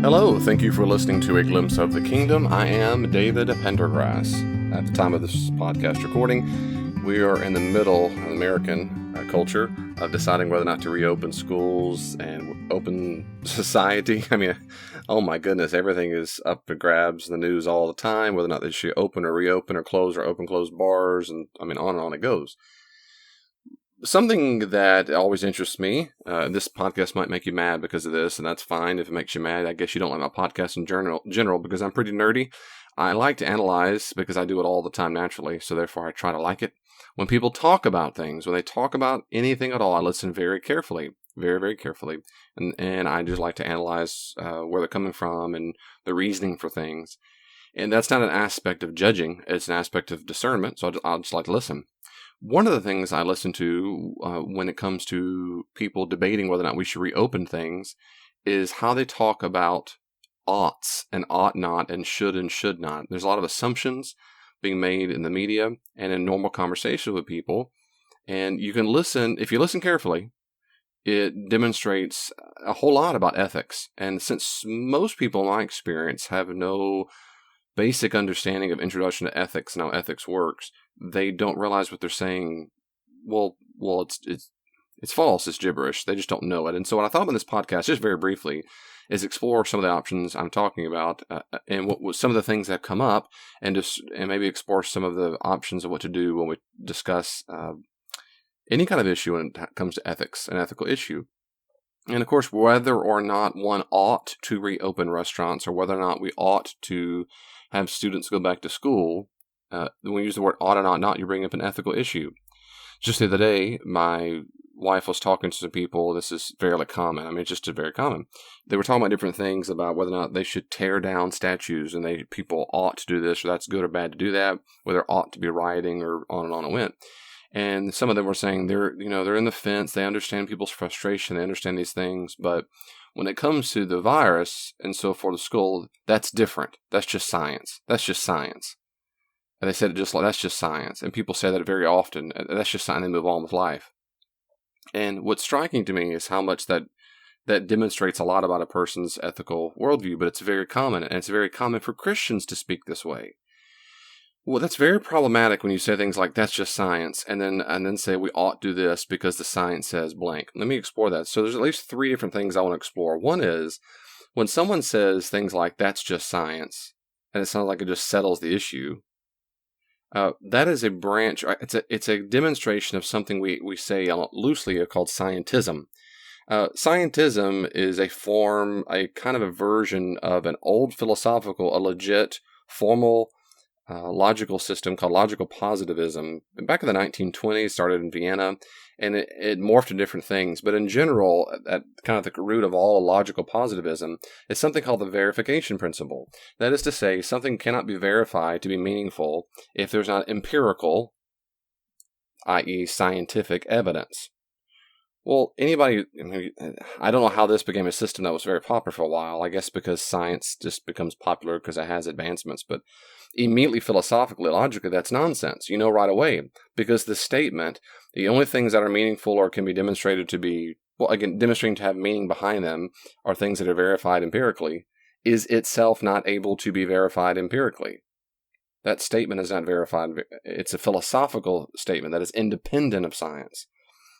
Hello, thank you for listening to A Glimpse of the Kingdom. I am David Pendergrass. At the time of this podcast recording, we are in the middle of American culture of deciding whether or not to reopen schools and open society. I mean, oh my goodness, everything is up for grabs in the news all the time, whether or not they should open or reopen or close bars, and I mean, on and on it goes. Something that always interests me, this podcast might make you mad because of this, and that's fine if it makes you mad. I guess you don't like my podcast in general because I'm pretty nerdy. I like to analyze because I do it all the time naturally, so therefore I try to like it. When people talk about things, when they talk about anything at all, I listen very carefully, very, very carefully, and I just like to analyze where they're coming from and the reasoning for things. And that's not an aspect of judging, it's an aspect of discernment, so I'll just like to listen. One of the things I listen to when it comes to people debating whether or not we should reopen things is how they talk about oughts and ought not and should not. There's a lot of assumptions being made in the media and in normal conversation with people. And you can listen, if you listen carefully, it demonstrates a whole lot about ethics. And since most people in my experience have no basic understanding of introduction to ethics and how ethics works, they don't realize what they're saying. Well, it's false. It's gibberish. They just don't know it. And so what I thought in this podcast, just very briefly, is explore some of the options I'm talking about and what some of the things that come up, and maybe explore some of the options of what to do when we discuss any kind of issue when it comes to ethics, an ethical issue. And of course, whether or not one ought to reopen restaurants or whether or not we ought to have students go back to school, when you use the word ought and ought not, you bring up an ethical issue. Just the other day, my wife was talking to some people. This is fairly common. I mean, it's just very common. They were talking about different things about whether or not they should tear down statues, and people ought to do this, or that's good or bad to do that, whether ought to be rioting, or on and on it went. And some of them were saying they're in the fence. They understand people's frustration. They understand these things, but when it comes to the virus and so forth, the school, that's different. That's just science. That's just science. And they said it just like, that's just science. And people say that very often. That's just science. They move on with life. And what's striking to me is how much that demonstrates a lot about a person's ethical worldview, but it's very common. And it's very common for Christians to speak this way. Well, that's very problematic when you say things like, that's just science, and then say we ought to do this because the science says blank. Let me explore that. So there's at least three different things I want to explore. One is, when someone says things like, that's just science, and it sounds like it just settles the issue, that is a branch, it's a demonstration of something we say loosely called scientism. Scientism is a kind of a version of an old philosophical, a legit, formal, logical system called logical positivism. Back in the 1920s, started in Vienna, and it morphed into different things. But in general, at kind of the root of all logical positivism is something called the verification principle. That is to say, something cannot be verified to be meaningful if there's not empirical, i.e. scientific evidence. Well, I don't know how this became a system that was very popular for a while. I guess because science just becomes popular because it has advancements. But immediately, philosophically, logically, that's nonsense. You know right away. Because the statement, the only things that are meaningful or can be demonstrated to be, demonstrating to have meaning behind them are things that are verified empirically, is itself not able to be verified empirically. That statement is not verified. It's a philosophical statement that is independent of science.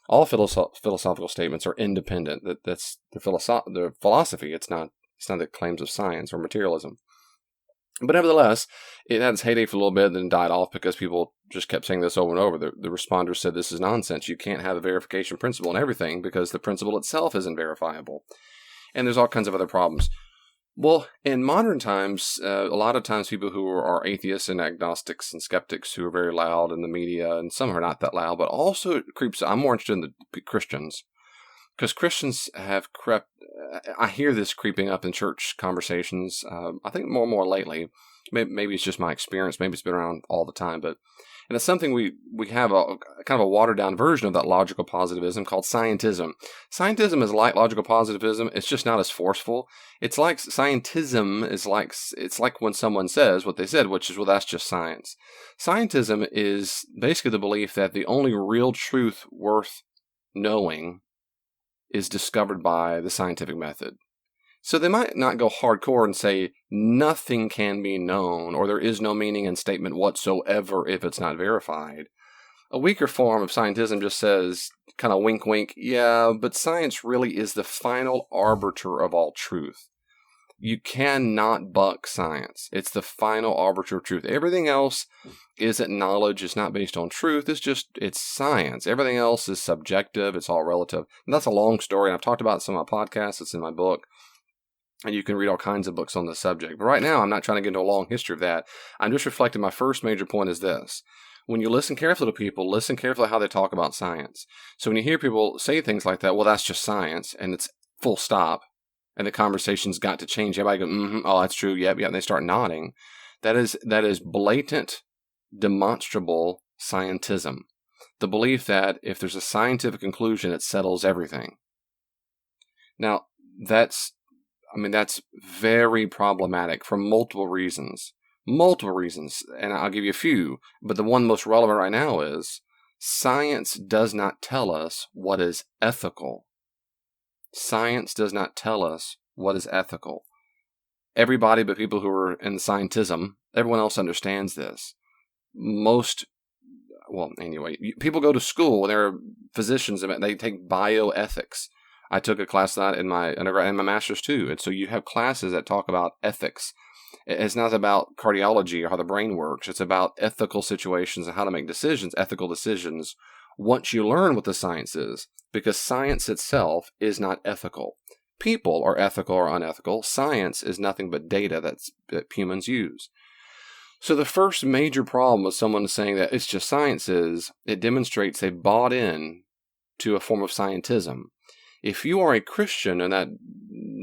All philosophical statements are independent. That's the philosophy. It's not the claims of science or materialism. But nevertheless, it had its heyday for a little bit, then died off because people just kept saying this over and over. The responders said this is nonsense. You can't have a verification principle in everything because the principle itself isn't verifiable. And there's all kinds of other problems. Well, in modern times, a lot of times people who are atheists and agnostics and skeptics who are very loud in the media, and some are not that loud, but also it creeps. I'm more interested in the Christians, because Christians have crept. I hear this creeping up in church conversations. I think more and more lately. Maybe it's just my experience. Maybe it's been around all the time, and it's something we have a kind of a watered down version of that logical positivism called scientism. Scientism is like logical positivism. It's just not as forceful. It's like scientism it's like when someone says what they said, which is, well, that's just science. Scientism is basically the belief that the only real truth worth knowing is discovered by the scientific method. So they might not go hardcore and say nothing can be known or there is no meaning in statement whatsoever if it's not verified. A weaker form of scientism just says, kind of wink wink, yeah, but science really is the final arbiter of all truth. You cannot buck science. It's the final arbiter of truth. Everything else isn't knowledge. It's not based on truth. It's science. Everything else is subjective. It's all relative. And that's a long story. I've talked about it in some of my podcasts. It's in my book. And you can read all kinds of books on this subject. But right now, I'm not trying to get into a long history of that. I'm just reflecting. My first major point is this. When you listen carefully to people, listen carefully how they talk about science. So when you hear people say things like that, well, that's just science, and it's full stop, and the conversation's got to change. Everybody go, oh, that's true, yep, and they start nodding. That is blatant, demonstrable scientism. The belief that if there's a scientific conclusion, it settles everything. Now, that's very problematic for multiple reasons. And I'll give you a few, but the one most relevant right now is science does not tell us what is ethical. Science does not tell us what is ethical. Everybody but people who are in scientism, everyone else understands this. People go to school, they're physicians, and they take bioethics. I took a class on that in my undergrad and my master's too, and so you have classes that talk about ethics. It's not about cardiology or how the brain works. It's about ethical situations and how to make decisions, ethical decisions, once you learn what the science is. Because science itself is not ethical. People are ethical or unethical. Science is nothing but data that humans use. So the first major problem with someone saying that it's just science is, it demonstrates they've bought in to a form of scientism. If you are a Christian, and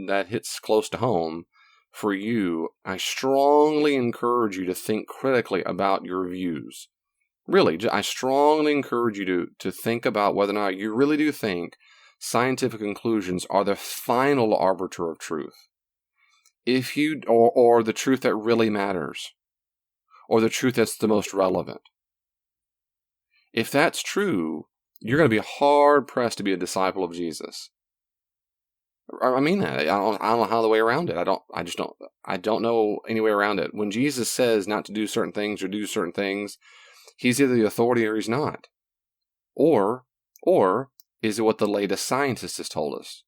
that hits close to home, for you, I strongly encourage you to think critically about your views. Really, I strongly encourage you to think about whether or not you really do think scientific conclusions are the final arbiter of truth. If you, or the truth that really matters, or the truth that's the most relevant. If that's true, you're going to be hard-pressed to be a disciple of Jesus. I mean that. I don't know how the way around it. I don't know any way around it. When Jesus says not to do certain things or do certain things, he's either the authority or he's not. Or is it what the latest scientist has told us?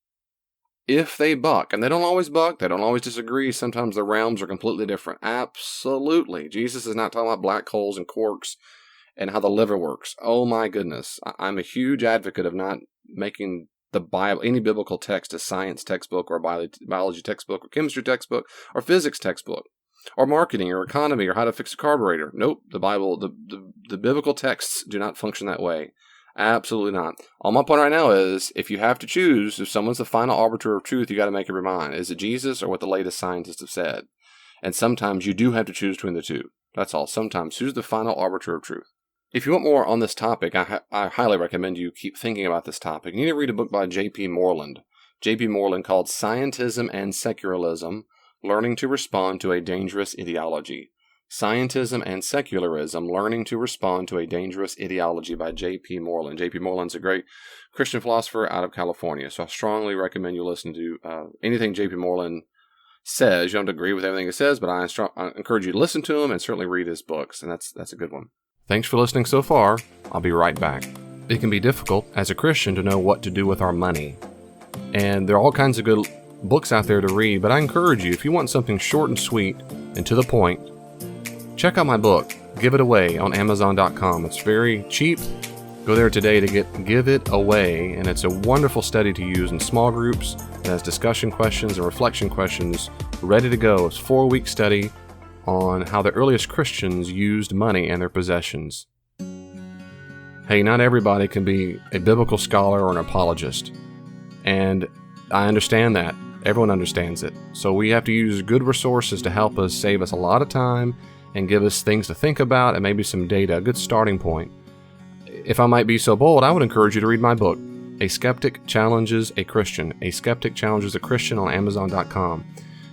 If they buck, and they don't always buck, they don't always disagree, sometimes the realms are completely different. Absolutely. Jesus is not talking about black holes and quarks and how the liver works. Oh my goodness. I'm a huge advocate of not making the Bible, any biblical text, a science textbook or a biology textbook or chemistry textbook or physics textbook or marketing or economy or how to fix a carburetor. Nope, the Bible, the biblical texts do not function that way. Absolutely not. All my point right now is, if you have to choose, if someone's the final arbiter of truth, you got to make up your mind. Is it Jesus or what the latest scientists have said? And sometimes you do have to choose between the two. That's all. Sometimes who's the final arbiter of truth? If you want more on this topic, I highly recommend you keep thinking about this topic. You need to read a book by J.P. Moreland. J.P. Moreland called Scientism and Secularism, Learning to Respond to a Dangerous Ideology. Scientism and Secularism, Learning to Respond to a Dangerous Ideology by J.P. Moreland. J.P. Moreland's a great Christian philosopher out of California, so I strongly recommend you listen to anything J.P. Moreland says. You don't agree with everything he says, but I encourage you to listen to him and certainly read his books, and that's a good one. Thanks for listening so far. I'll be right back. It can be difficult as a Christian to know what to do with our money. And there are all kinds of good books out there to read, but I encourage you, if you want something short and sweet and to the point, check out my book, Give It Away, on Amazon.com. It's very cheap. Go there today to get Give It Away, and it's a wonderful study to use in small groups. It has discussion questions and reflection questions ready to go. It's a 4-week study on how the earliest Christians used money and their possessions. Hey, not everybody can be a biblical scholar or an apologist. And I understand that. Everyone understands it. So we have to use good resources to help us, save us a lot of time, and give us things to think about and maybe some data, a good starting point. If I might be so bold, I would encourage you to read my book, A Skeptic Challenges a Christian. A Skeptic Challenges a Christian, on Amazon.com.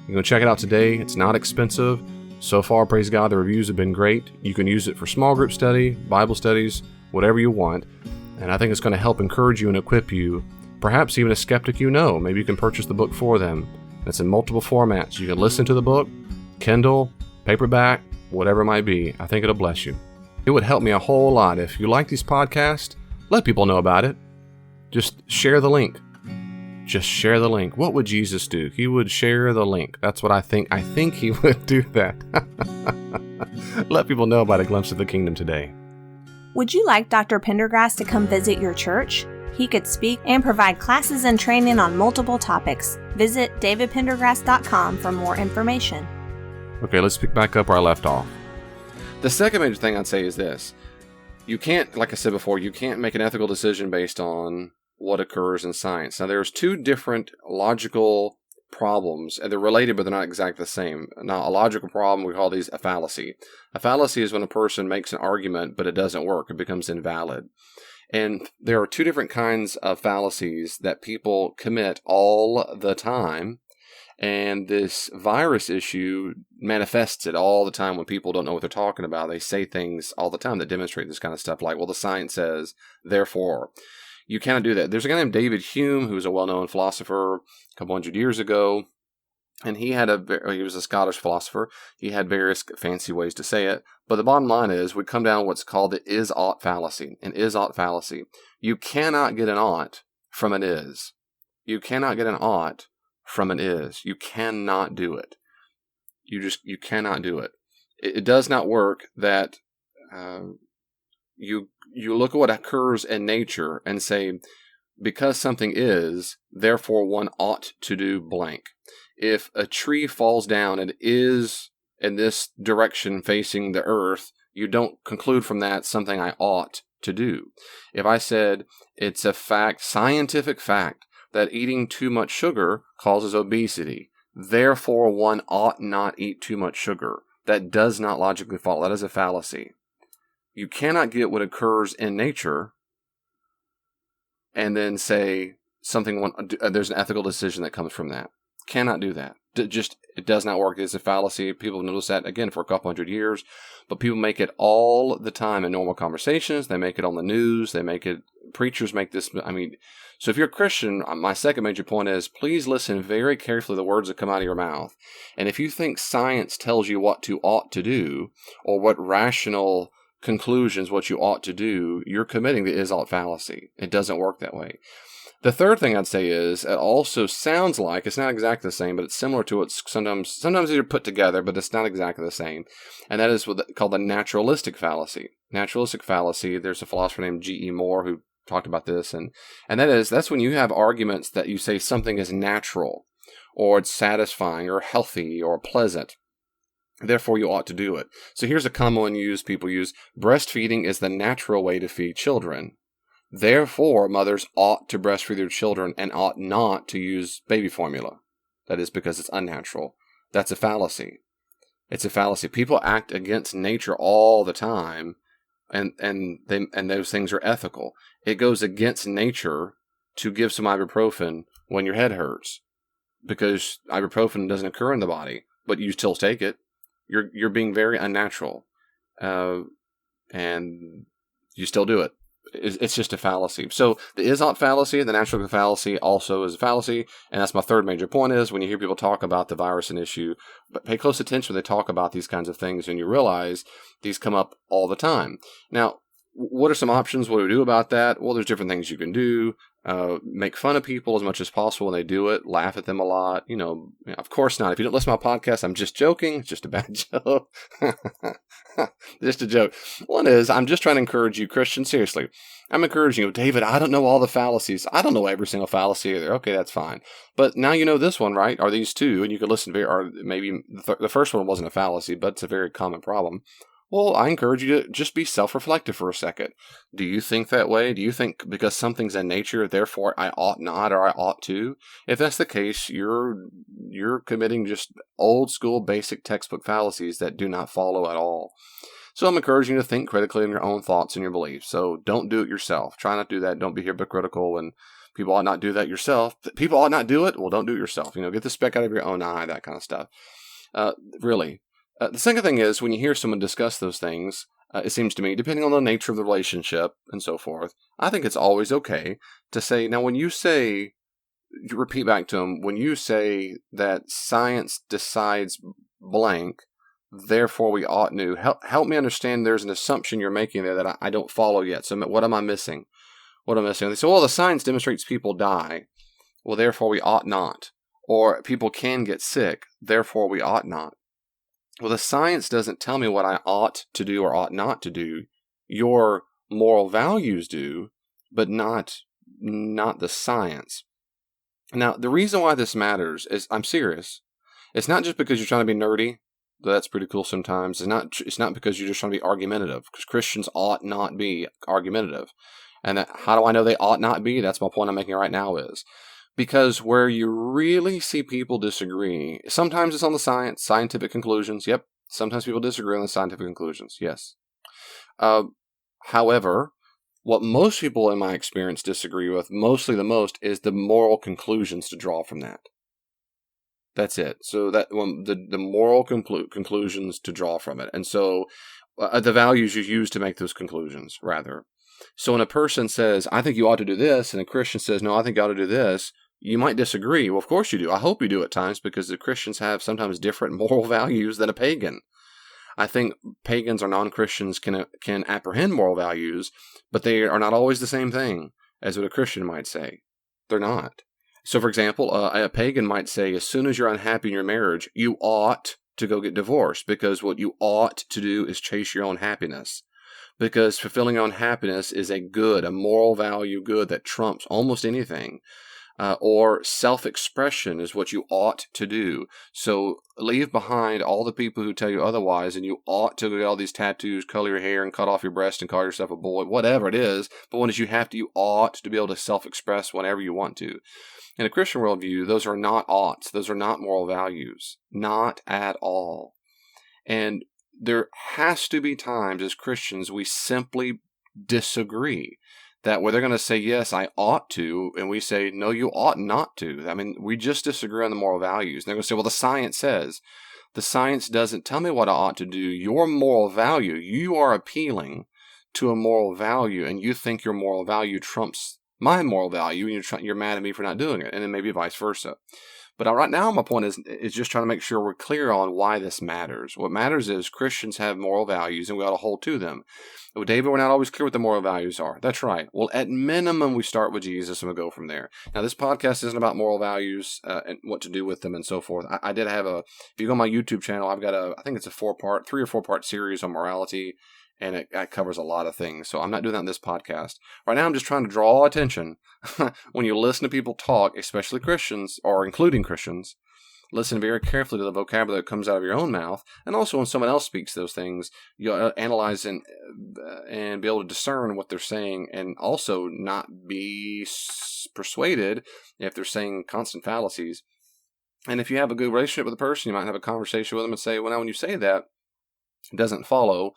You can check it out today. It's not expensive. So far, praise God, the reviews have been great. You can use it for small group study, Bible studies, whatever you want. And I think it's going to help encourage you and equip you. Perhaps even a skeptic you know. Maybe you can purchase the book for them. It's in multiple formats. You can listen to the book, Kindle, paperback, whatever it might be. I think it'll bless you. It would help me a whole lot. If you like these podcasts, let people know about it. Just share the link. Just share the link. What would Jesus do? He would share the link. That's what I think. I think he would do that. Let people know about A Glimpse of the Kingdom today. Would you like Dr. Pendergrass to come visit your church? He could speak and provide classes and training on multiple topics. Visit davidpendergrass.com for more information. Okay, let's pick back up where I left off. The second major thing I'd say is this. You can't, like I said before, you can't make an ethical decision based on what occurs in science. Now, there's two different logical problems, and they're related, but they're not exactly the same. Now, a logical problem, we call these a fallacy. A fallacy is when a person makes an argument, but it doesn't work. It becomes invalid. And there are two different kinds of fallacies that people commit all the time. And this virus issue manifests it all the time when people don't know what they're talking about. They say things all the time that demonstrate this kind of stuff like, well, the science says, therefore. You cannot do that. There's a guy named David Hume, who was a well-known philosopher a couple hundred years ago, and he was a Scottish philosopher. He had various fancy ways to say it, but the bottom line is we come down to what's called the is-ought fallacy. An is-ought fallacy. You cannot get an ought from an is. You cannot get an ought from an is. You cannot do it. You cannot do it. It does not work that you look at what occurs in nature and say, because something is, therefore one ought to do blank. If a tree falls down and is in this direction facing the earth, you don't conclude from that something I ought to do. If I said it's a fact, scientific fact, that eating too much sugar causes obesity, therefore one ought not eat too much sugar, that does not logically follow. That is a fallacy. You cannot get what occurs in nature and then say there's an ethical decision that comes from that. Cannot do that. It does not work. It's a fallacy. People have noticed that, again, for a couple hundred years. But people make it all the time in normal conversations. They make it on the news. Preachers make this. So if you're a Christian, my second major point is please listen very carefully to the words that come out of your mouth. And if you think science tells you what you ought to do or what rational conclusions what you ought to do, you're committing the is-ought fallacy. It doesn't work that way. The third thing I'd say is it also sounds like, it's not exactly the same, but it's similar to what sometimes they're put together, but it's not exactly the same. And that is called the naturalistic fallacy. Naturalistic fallacy, there's a philosopher named G.E. Moore who talked about this, and that's when you have arguments that you say something is natural, or it's satisfying, or healthy, or pleasant. Therefore, you ought to do it. So here's a common one people use. Breastfeeding is the natural way to feed children. Therefore, mothers ought to breastfeed their children and ought not to use baby formula. That is because it's unnatural. That's a fallacy. It's a fallacy. People act against nature all the time, and those things are ethical. It goes against nature to give some ibuprofen when your head hurts, because ibuprofen doesn't occur in the body, but you still take it. You're being very unnatural, and you still do it. It's just a fallacy. So the is-ought fallacy, the natural fallacy also is a fallacy, and that's my third major point is when you hear people talk about the virus and issue, but pay close attention when they talk about these kinds of things, and you realize these come up all the time. Now, what are some options? What do we do about that? Well, there's different things you can do. Make fun of people as much as possible when they do it. Laugh at them a lot. Of course not. If you don't listen to my podcast, I'm just joking. It's just a bad joke. Just a joke. One is, I'm just trying to encourage you, Christian. Seriously, I'm encouraging you. David, I don't know all the fallacies. I don't know every single fallacy either. Okay, that's fine. But now you know this one, right? Or these two, and you can listen to, or maybe the first one wasn't a fallacy, but it's a very common problem. Well, I encourage you to just be self-reflective for a second. Do you think that way? Do you think because something's in nature, therefore I ought not or I ought to? If that's the case, you're committing just old school basic textbook fallacies that do not follow at all. So I'm encouraging you to think critically on your own thoughts and your beliefs. So don't do it yourself. Try not to do that. Don't be hypocritical and people ought not do that yourself. People ought not do it. Well, don't do it yourself. Get the speck out of your own eye, that kind of stuff. Really. The second thing is, when you hear someone discuss those things, it seems to me, depending on the nature of the relationship and so forth, I think it's always okay to say, now when you say you repeat back to them, when you say that science decides blank, therefore we ought to, help me understand there's an assumption you're making there that I don't follow yet. So what am I missing? What am I missing? They say, well, the science demonstrates people die. Well, therefore we ought not. Or people can get sick. Therefore we ought not. Well, the science doesn't tell me what I ought to do or ought not to do. Your moral values do, but not the science. Now, the reason why this matters is, I'm serious. It's not just because you're trying to be nerdy. That's pretty cool sometimes. It's not because you're just trying to be argumentative, because Christians ought not be argumentative. And how do I know they ought not be? That's my point I'm making right now is because where you really see people disagree, sometimes it's on the scientific conclusions. Yep. Sometimes people disagree on the scientific conclusions. Yes. However, what most people in my experience disagree with, mostly the most, is the moral conclusions to draw from that. That's it. So that the moral conclusions to draw from it. And so the values you use to make those conclusions, rather. So when a person says, I think you ought to do this, and a Christian says, no, I think you ought to do this, you might disagree. Well, of course you do. I hope you do at times, because the Christians have sometimes different moral values than a pagan. I think pagans or non-Christians can apprehend moral values, but they are not always the same thing as what a Christian might say. They're not. So, for example, a pagan might say, as soon as you're unhappy in your marriage, you ought to go get divorced, because what you ought to do is chase your own happiness. Because fulfilling your own happiness is a moral value good that trumps almost anything. Or self-expression is what you ought to do. So leave behind all the people who tell you otherwise, and you ought to get all these tattoos, color your hair, and cut off your breast and call yourself a boy, whatever it is. But when you ought to be able to self-express whenever you want to. In a Christian worldview, those are not oughts. Those are not moral values. Not at all. And there has to be times as Christians we simply disagree. That where they're going to say, yes, I ought to, and we say, no, you ought not to. I mean, we just disagree on the moral values. And they're going to say, well, the science says. The science doesn't tell me what I ought to do. Your moral value, you are appealing to a moral value, and you think your moral value trumps my moral value, and you're mad at me for not doing it, and then maybe vice versa. But right now, my point is just trying to make sure we're clear on why this matters. What matters is Christians have moral values, and we ought to hold to them. Well, David, we're not always clear what the moral values are. That's right. Well, at minimum, we start with Jesus, and we go from there. Now, this podcast isn't about moral values and what to do with them and so forth. I did have if you go on my YouTube channel, I've got I think it's a 3 or 4 part series on morality, and it covers a lot of things. So I'm not doing that in this podcast. Right now, I'm just trying to draw attention. When you listen to people talk, especially Christians, or including Christians, listen very carefully to the vocabulary that comes out of your own mouth. And also when someone else speaks those things, you'll analyze and be able to discern what they're saying, and also not be persuaded if they're saying constant fallacies. And if you have a good relationship with a person, you might have a conversation with them and say, well, now when you say that, it doesn't follow.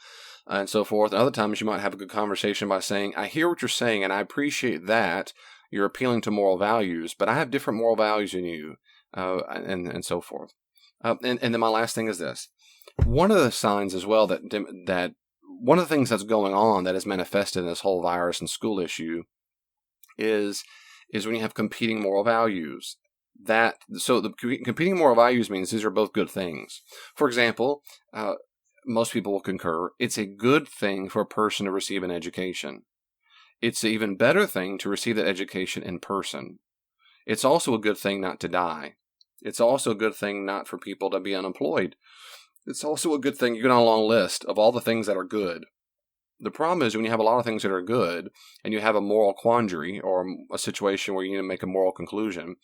And so forth. And other times you might have a good conversation by saying, I hear what you're saying, and I appreciate that. You're appealing to moral values, but I have different moral values than you, and so forth. And then my last thing is this. One of the signs as well that one of the things that's going on that is manifested in this whole virus and school issue is when you have competing moral values. So the competing moral values means these are both good things. For example, most people will concur, it's a good thing for a person to receive an education. It's an even better thing to receive that education in person. It's also a good thing not to die. It's also a good thing not for people to be unemployed. It's also a good thing, you get on a long list of all the things that are good. The problem is when you have a lot of things that are good, and you have a moral quandary, or a situation where you need to make a moral conclusion,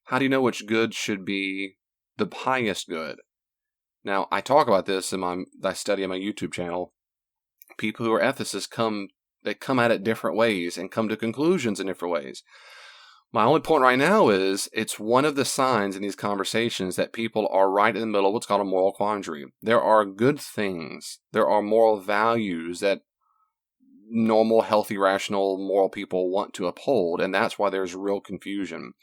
how do you know which good should be the highest good? Now, I talk about this in I study on my YouTube channel. People who are ethicists come at it different ways and come to conclusions in different ways. My only point right now is it's one of the signs in these conversations that people are right in the middle of what's called a moral quandary. There are good things. There are moral values that normal, healthy, rational, moral people want to uphold, and that's why there's real confusion.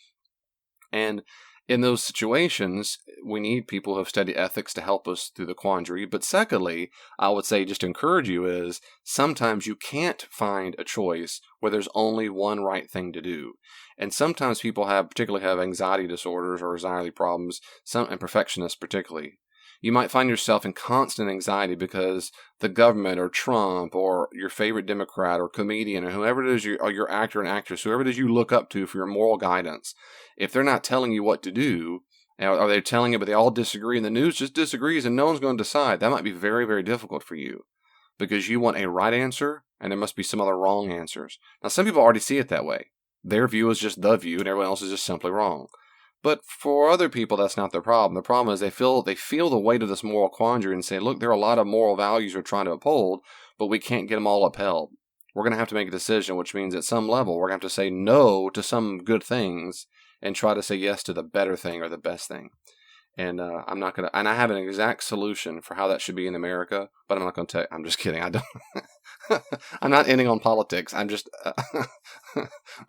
And in those situations, we need people who have studied ethics to help us through the quandary. But secondly, I would say, just to encourage you, is sometimes you can't find a choice where there's only one right thing to do. And sometimes people particularly have anxiety disorders or anxiety problems, and perfectionists particularly. You might find yourself in constant anxiety because the government or Trump or your favorite Democrat or comedian or whoever it is, or your actor and actress, whoever it is you look up to for your moral guidance, if they're not telling you what to do, or they're telling you but they all disagree and the news just disagrees and no one's going to decide, that might be very, very difficult for you because you want a right answer and there must be some other wrong answers. Now, some people already see it that way. Their view is just the view and everyone else is just simply wrong. But for other people, that's not their problem. The problem is they feel the weight of this moral quandary and say, look, there are a lot of moral values we're trying to uphold, but we can't get them all upheld. We're going to have to make a decision, which means at some level, we're going to have to say no to some good things and try to say yes to the better thing or the best thing. And I'm not going to, and I have an exact solution for how that should be in America, but I'm not going to tell you. I'm just kidding. I don't, I'm not ending on politics. I'm just,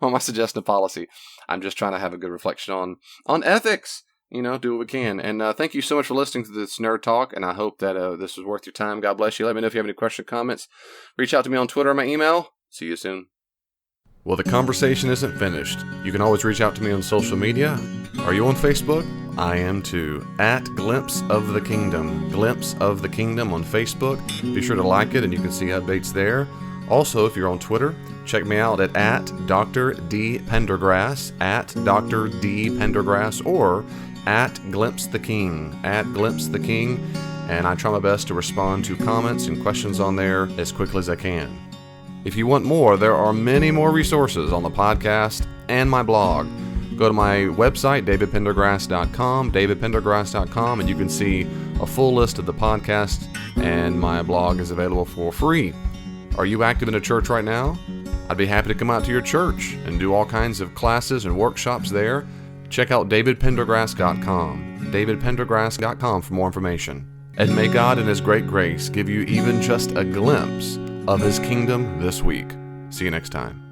on my suggested policy, I'm just trying to have a good reflection on ethics. Do what we can. And thank you so much for listening to this Nerd Talk, and I hope that this was worth your time. God bless you. Let me know if you have any questions or comments. Reach out to me on Twitter or my email. See you soon. Well, the conversation isn't finished. You can always reach out to me on social media. Are you on Facebook? I am too. At Glimpse of the Kingdom. Glimpse of the Kingdom on Facebook. Be sure to like it and you can see updates there. Also, if you're on Twitter, check me out at Dr. D. Pendergrass, at Dr. D. Pendergrass, or at Glimpse the King, at Glimpse the King. And I try my best to respond to comments and questions on there as quickly as I can. If you want more, there are many more resources on the podcast and my blog. Go to my website, davidpendergrass.com, davidpendergrass.com, and you can see a full list of the podcast, and my blog is available for free. Are you active in a church right now? I'd be happy to come out to your church and do all kinds of classes and workshops there. Check out davidpendergrass.com, davidpendergrass.com for more information. And may God in His great grace give you even just a glimpse of His kingdom this week. See you next time.